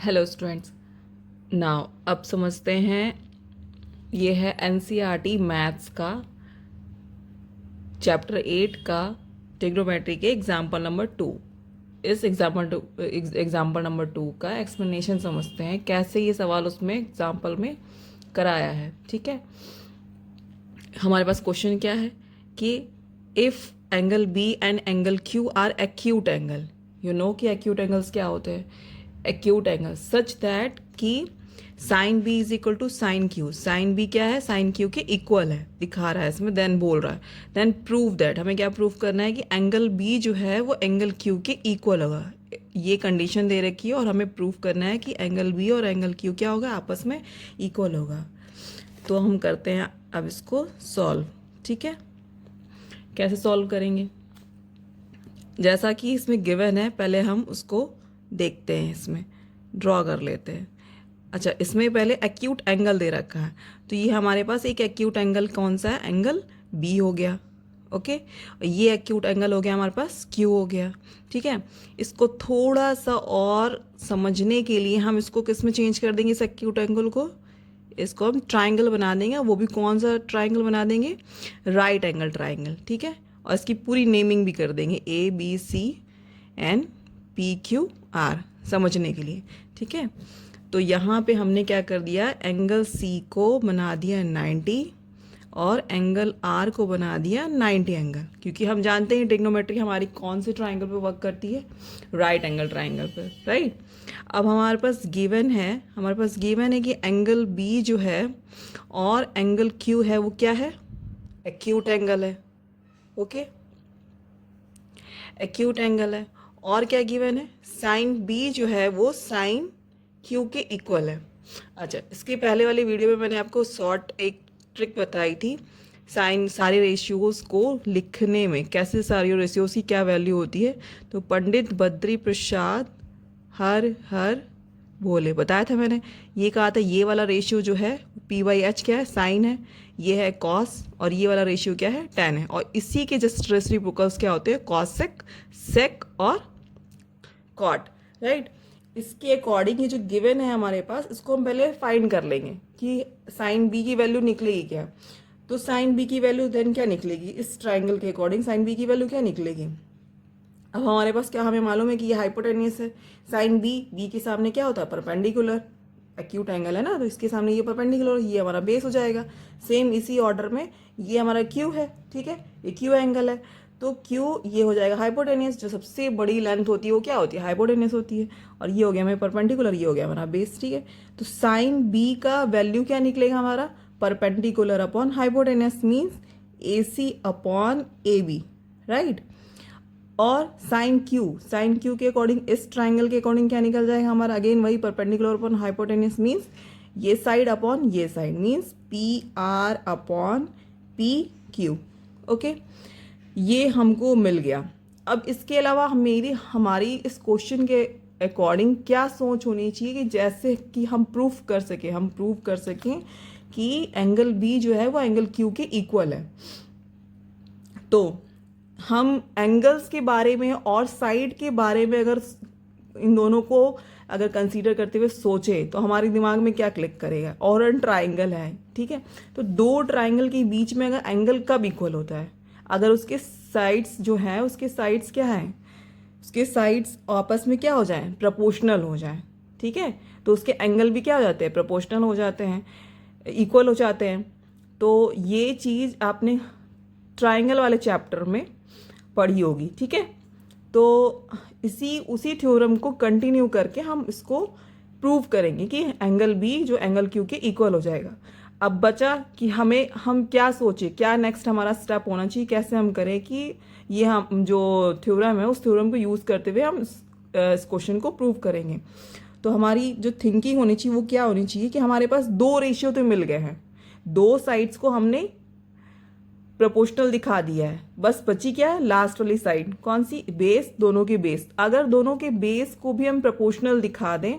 Hello students. Now अब समझते हैं, ये है एनसीईआरटी मैथ्स का चैप्टर 8 का ट्रिग्नोमेट्री के एग्जाम्पल नंबर 2। इस एग्जाम्पल नंबर 2 का एक्सप्लेनेशन समझते हैं, कैसे ये सवाल उसमें एग्जाम्पल में कराया है। ठीक है, हमारे पास क्वेश्चन क्या है कि if angle B and angle Q are acute angle, you know कि एक्यूट एंगल्स क्या होते हैं। एक्यूट एंगल सच दैट कि sine B is equal to sine Q, sine B क्या है, साइन क्यू के इक्वल है, दिखा रहा है इसमें, देन बोल रहा है, देन प्रूव दैट, हमें क्या प्रूव करना है कि एंगल बी जो है वो एंगल क्यू के इक्वल होगा। ये कंडीशन दे रखी है और हमें प्रूव करना है कि एंगल बी और एंगल क्यू क्या होगा, आपस में इक्वल होगा। तो हम करते हैं अब इसको सॉल्व। ठीक है, कैसे सॉल्व करेंगे, जैसा कि इसमें गिवन है पहले हम उसको देखते हैं, इसमें ड्रॉ कर लेते हैं। अच्छा, इसमें पहले एक्यूट एंगल दे रखा है, तो ये हमारे पास एक एक्यूट एंगल कौन सा है, एंगल बी हो गया। ओके, ये एक्यूट एंगल हो गया हमारे पास क्यू हो गया। ठीक है, इसको थोड़ा सा और समझने के लिए हम इसको किस में चेंज कर देंगे, इस एक्यूट एंगल को, इसको हम ट्राइंगल बना देंगे। वो भी कौन सा ट्राइंगल बना देंगे, राइट एंगल ट्राइंगल। ठीक है, और इसकी पूरी नेमिंग भी कर देंगे, A B C N P Q R, समझने के लिए। ठीक है, तो यहाँ पे हमने क्या कर दिया, एंगल सी को बना दिया 90 और एंगल आर को बना दिया 90 एंगल, क्योंकि हम जानते हैं ट्रिग्नोमेट्री हमारी कौन से ट्राइंगल पे वर्क करती है, राइट एंगल ट्राइंगल पे, राइट। अब हमारे पास गिवन है कि एंगल बी जो है और एंगल क्यू है वो क्या है, एक्यूट एंगल है। ओके, एक्यूट एंगल है। और क्या गिवन है, साइन बी जो है वो साइन क्यू के इक्वल है। अच्छा, इसके पहले वाली वीडियो में मैंने आपको शॉर्ट एक ट्रिक बताई थी, साइन सारे रेशियोज को लिखने में, कैसे सारे रेशियोज की क्या वैल्यू होती है। तो पंडित बद्री प्रसाद हर हर भोले बताया था मैंने, ये कहा था ये वाला रेशियो जो है पी बाई एच क्या है, साइन है, ये है कॉस, और ये वाला रेशियो क्या है, टेन है। और इसी के जस्ट रेसिप्रोकल्स क्या होते हैं, कॉसेक, सेक और कॉट, राइट। इसके अकॉर्डिंग ये जो गिवन है हमारे पास, इसको हम पहले फाइंड कर लेंगे कि साइन बी की वैल्यू निकलेगी क्या। तो साइन बी की वैल्यू देन क्या निकलेगी, इस ट्राइंगल के अकॉर्डिंग साइन बी की वैल्यू क्या निकलेगी। अब हमारे पास क्या, हमें मालूम है कि ये हाइपोटेनियस है, साइन बी, बी के सामने क्या होता है, परपेंडिकुलर, एक्यूट एंगल है ना, तो इसके सामने ये परपेंडिकुलर, ये हमारा बेस हो जाएगा। सेम इसी ऑर्डर में ये हमारा क्यू है। ठीक है, ये क्यू एंगल है, तो क्यू ये हो जाएगा हाइपोटेनियस, जो सबसे बड़ी लेंथ होती है वो क्या होती है, हाइपोटेनियस होती है। और ये हो गया हमें परपेंडिकुलर, ये हो गया हमारा बेस। ठीक है, तो साइन बी का वैल्यू क्या निकलेगा हमारा, perpendicular upon hypotenuse, means A C upon A B, right. और साइन क्यू के अकॉर्डिंग, इस ट्राइंगल के अकॉर्डिंग क्या निकल जाएगा हमारा, अगेन वही परपेंडिकुलर अपॉन हाइपोटेनियस, मीन्स ये साइड अपॉन ये side, means P R upon P Q. Okay, ये हमको मिल गया। अब इसके अलावा हमारी इस क्वेश्चन के अकॉर्डिंग क्या सोच होनी चाहिए कि जैसे कि हम प्रूफ कर सकें कि एंगल बी जो है वो एंगल क्यू के इक्वल है। तो हम एंगल्स के बारे में और साइड के बारे में अगर इन दोनों को अगर कंसीडर करते हुए सोचे तो हमारे दिमाग में क्या क्लिक करेगा, और ट्राइंगल है। ठीक है, तो दो ट्राइंगल के बीच में अगर एंगल कब इक्वल होता है, अगर उसके साइड्स जो है, उसके साइड्स क्या है, उसके साइड्स आपस में क्या हो जाए, प्रोपोर्शनल हो जाए। ठीक है, तो उसके एंगल भी क्या हो जाते हैं, प्रोपोर्शनल हो जाते हैं, इक्वल हो जाते हैं। तो ये चीज़ आपने ट्राइंगल वाले चैप्टर में पढ़ी होगी। ठीक है, तो उसी थ्योरम को कंटिन्यू करके हम इसको प्रूव करेंगे कि एंगल बी जो एंगल क्यू के इक्वल हो जाएगा। अब बचा कि हम क्या सोचे, क्या नेक्स्ट हमारा स्टेप होना चाहिए, कैसे हम करें कि ये हम जो थ्योरम है उस थ्योरम को यूज़ करते हुए हम इस क्वेश्चन को प्रूव करेंगे। तो हमारी जो थिंकिंग होनी चाहिए वो क्या होनी चाहिए कि हमारे पास दो रेशियो तो मिल गए हैं, दो साइड्स को हमने प्रोपोर्शनल दिखा दिया है, बस बची क्या है, लास्ट वाली साइड, कौन सी, बेस, दोनों के बेस। अगर दोनों के बेस को भी हम प्रोपोर्शनल दिखा दें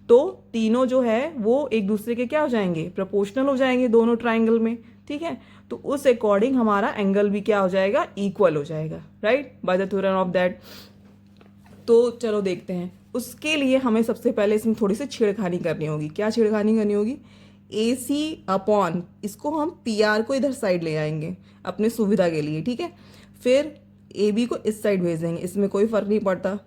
तो तीनों जो है वो एक दूसरे के क्या हो जाएंगे, प्रोपोर्शनल हो जाएंगे दोनों ट्राइंगल में। ठीक है, तो उस अकॉर्डिंग हमारा एंगल भी क्या हो जाएगा, इक्वल हो जाएगा, right, by the theorem of that. तो चलो देखते हैं उसके लिए हमें सबसे पहले इसमें थोड़ी सी छेड़खानी करनी होगी। क्या छेड़खानी करनी होगी? AC अपॉन, इसको हम PR को इधर साइड ले आएंगे अपने सुविधा के लिए, ठीक है। फिर AB को इस साइड भेज देंगे, इसमें कोई फ़र्क नहीं पड़ता,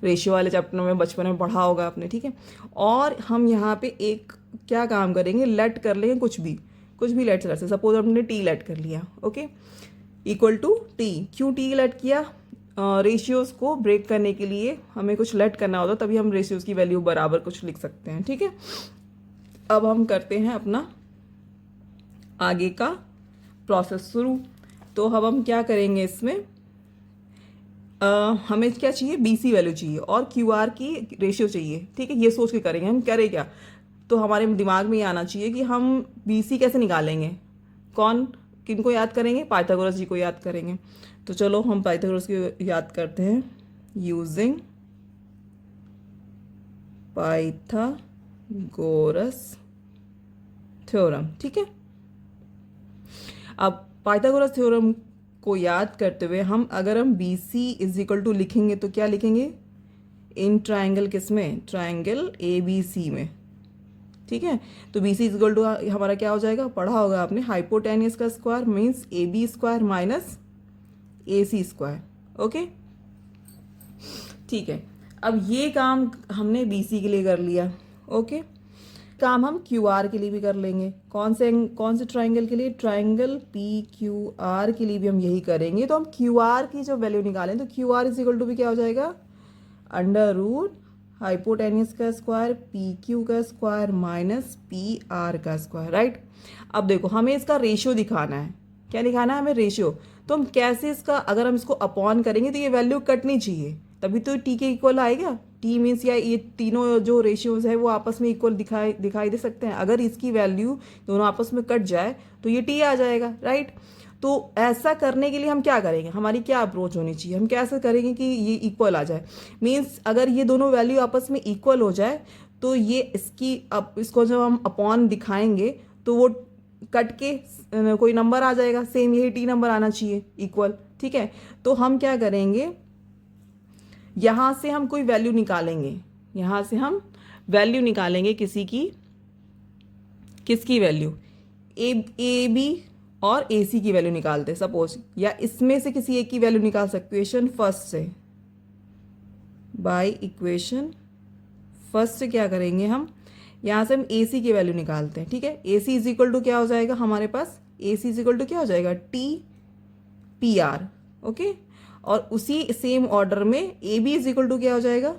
रेशियो वाले चैप्टर में बचपन में पढ़ा होगा आपने, ठीक है। और हम यहाँ पे एक क्या काम करेंगे, लेट कर लेंगे, कुछ भी लेट कर सकते। सपोज हमने T लेट कर लिया, ओके, इक्वल टू T। क्यों T लेट किया? रेशियोज़ को ब्रेक करने के लिए हमें कुछ लेट करना होता, तभी हम रेशियोज़ की वैल्यू बराबर कुछ लिख सकते हैं, ठीक है। अब हम करते हैं अपना आगे का प्रोसेस शुरू। तो अब हम क्या करेंगे इसमें, हमें क्या चाहिए, BC वैल्यू चाहिए और QR की रेशियो चाहिए, ठीक है। ये सोच के करेंगे हम, करें क्या, तो हमारे दिमाग में ये आना चाहिए कि हम BC कैसे निकालेंगे। किनको याद करेंगे? पाइथागोरस जी को याद करेंगे। तो चलो हम पाइथागोरस को याद करते हैं, यूजिंग पाइथागोरस थ्योरम, ठीक है। अब पाइथागोरस थ्योरम को याद करते हुए अगर हम BC इज इक्वल टू लिखेंगे तो क्या लिखेंगे, इन ट्राइंगल किसमें, ट्राइंगल ABC में, ठीक है। तो BC इज इक्वल टू हमारा क्या हो जाएगा, पढ़ा होगा आपने, हाइपोटेनियस का square means AB square minus AC square, okay, ठीक है। अब ये काम हमने BC के लिए कर लिया, ओके। काम हम QR के लिए भी कर लेंगे। कौन से ट्राइंगल के लिए, ट्राइंगल PQR के लिए भी हम यही करेंगे। तो हम QR की जो वैल्यू निकालें तो QR इज इक्वल टू भी क्या हो जाएगा, अंडर रूट हाइपोटेनियस का स्क्वायर PQ का स्क्वायर माइनस PR का स्क्वायर, राइट। अब देखो हमें इसका रेशियो दिखाना है। क्या दिखाना है हमें, रेशियो। तो हम कैसे इसका, अगर हम इसको अपॉन करेंगे तो ये वैल्यू कटनी चाहिए, तभी तो T के इक्वल आएगा। T मीन्स या ये तीनों जो रेशियोज है वो आपस में इक्वल दिखाई दे सकते हैं। अगर इसकी वैल्यू दोनों आपस में कट जाए तो ये T आ जाएगा, राइट। तो ऐसा करने के लिए हम क्या करेंगे, हमारी क्या अप्रोच होनी चाहिए, हम कैसे करेंगे कि ये इक्वल आ जाए। मीन्स अगर ये दोनों वैल्यू आपस में इक्वल हो जाए तो ये इसको जब हम अपॉन दिखाएंगे तो वो कट के कोई नंबर आ जाएगा, सेम यही T नंबर आना चाहिए इक्वल, ठीक है। तो हम क्या करेंगे, यहाँ से हम कोई वैल्यू निकालेंगे, यहाँ से हम वैल्यू निकालेंगे किसकी वैल्यू, AB और AC की वैल्यू निकालते सपोज, या इसमें से किसी एक की वैल्यू निकाल सकते हो इक्वेशन फर्स्ट से। बाय इक्वेशन फर्स्ट से क्या करेंगे हम, यहाँ से हम AC की वैल्यू निकालते हैं, ठीक है। AC इज इक्वल टू क्या हो जाएगा हमारे पास, AC इज इक्वल टू क्या हो जाएगा, T PR, ओके। और उसी सेम ऑर्डर में AB इज इक्वल टू क्या हो जाएगा,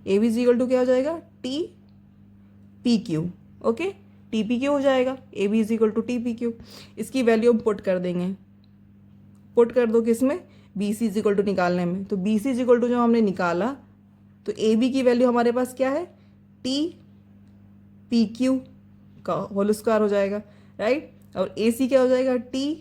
AB इज इक्वल टू क्या हो जाएगा, T PQ, ओके, TPQ हो जाएगा। AB is equal to TPQ। इसकी वैल्यू हम पुट कर देंगे, पुट कर दो किसमें, BC इज इक्वल टू निकालने में। तो BC इज इक्वल टू जो हमने निकाला तो AB की वैल्यू हमारे पास क्या है, T PQ का होल स्क्वायर हो जाएगा, राइट। और AC क्या हो जाएगा, T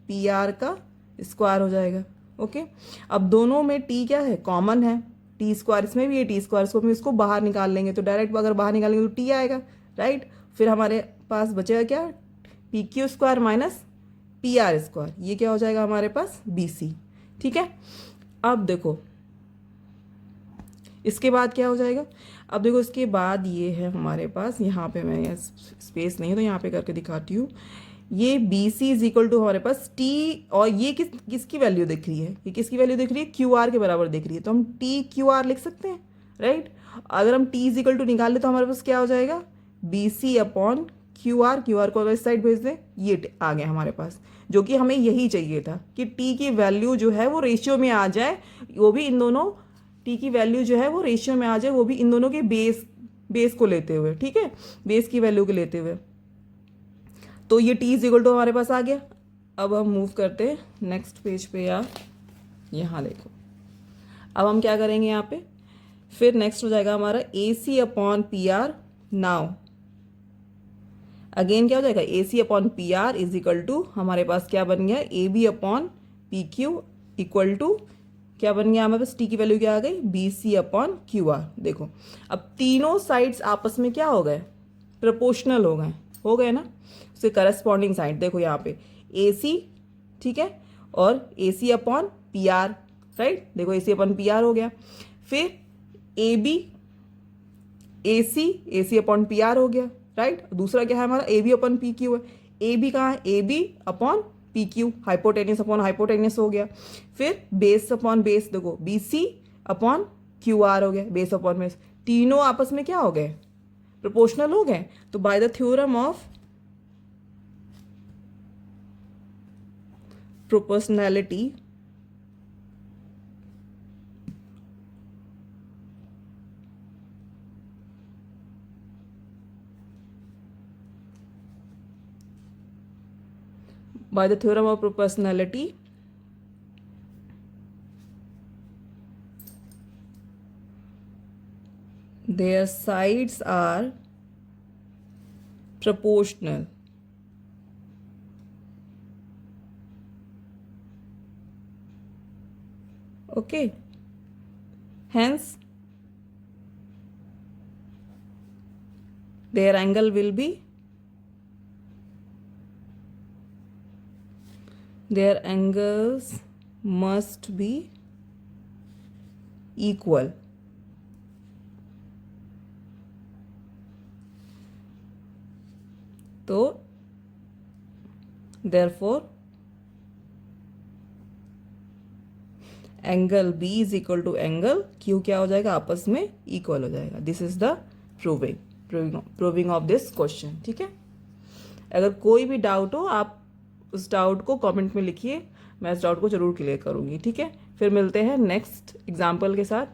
PR का स्क्वायर हो जाएगा, ओके। अब दोनों में T क्या है, कॉमन है, T स्क्वायर इसमें भी है, T स्क्वायर इसको हम इसको बाहर निकाल लेंगे तो डायरेक्ट अगर बाहर निकालेंगे तो T आएगा, राइट। फिर हमारे पास बचेगा क्या, PQ square minus PR square, ये क्या हो जाएगा हमारे पास BC, ठीक है। अब देखो इसके बाद क्या हो जाएगा, अब देखो इसके बाद ये है हमारे पास, यहाँ पे मैं स्पेस नहीं है तो यहाँ पे करके दिखाती हूँ। ये BC इज इक्वल टू हमारे पास T, और ये किसकी वैल्यू दिख रही है, ये किसकी वैल्यू दिख रही है, QR के बराबर दिख रही है, तो हम TQR लिख सकते हैं, राइट। अगर हम T इज इक्वल टू निकाल ले तो हमारे पास क्या हो जाएगा, BC अपॉन QR को इस साइड भेज दें, ये आ गया हमारे पास, जो कि हमें यही चाहिए था कि T की वैल्यू जो है वो रेशियो में आ जाए, वो भी इन दोनों T की वैल्यू जो है वो रेशियो में आ जाए, वो भी इन दोनों के बेस को लेते हुए, ठीक है, बेस की वैल्यू को लेते हुए। तो ये T इज इक्वल टू हमारे पास आ गया। अब हम मूव करते हैं नेक्स्ट पेज पे, या यहाँ देखो, अब हम क्या करेंगे यहाँ पे, फिर नेक्स्ट हो जाएगा हमारा AC upon PR। Now again क्या हो जाएगा, AC upon PR is equal to हमारे पास क्या बन गया, AB upon PQ equal to क्या बन गया हमारे पास, T की वैल्यू क्या आ गई, BC अपॉन QR। देखो अब तीनों साइड्स आपस में क्या हो गए, प्रोपोर्शनल हो गए ना, उसके करस्पॉन्डिंग साइड देखो यहाँ पे AC, ठीक है, और AC अपॉन PR राइट, देखो AC अपॉन PR हो गया। फिर AB AC अपॉन PR हो गया, राइट। दूसरा क्या है हमारा, AB अपॉन PQ है। AB कहाँ है, AB upon PQ, hypotenuse upon hypotenuse हो गया। फिर बेस अपॉन बेस, देखो BC अपॉन QR हो गया, बेस अपॉन बेस। तीनों आपस में क्या हो गए, प्रोपोर्शनल हो गए। तो by the theorem of proportionality, by the theorem of proportionality, their sides are proportional. Okay, hence their angle will be, their angles must be equal. तो therefore angle B is equal to angle Q क्या हो जाएगा, आपस में equal हो जाएगा। This is the proving of this question. ठीक है, अगर कोई भी डाउट हो आप उस डाउट को कमेंट में लिखिए, मैं इस डाउट को जरूर क्लियर करूँगी। ठीक है, फिर मिलते हैं नेक्स्ट एग्जाम्पल के साथ।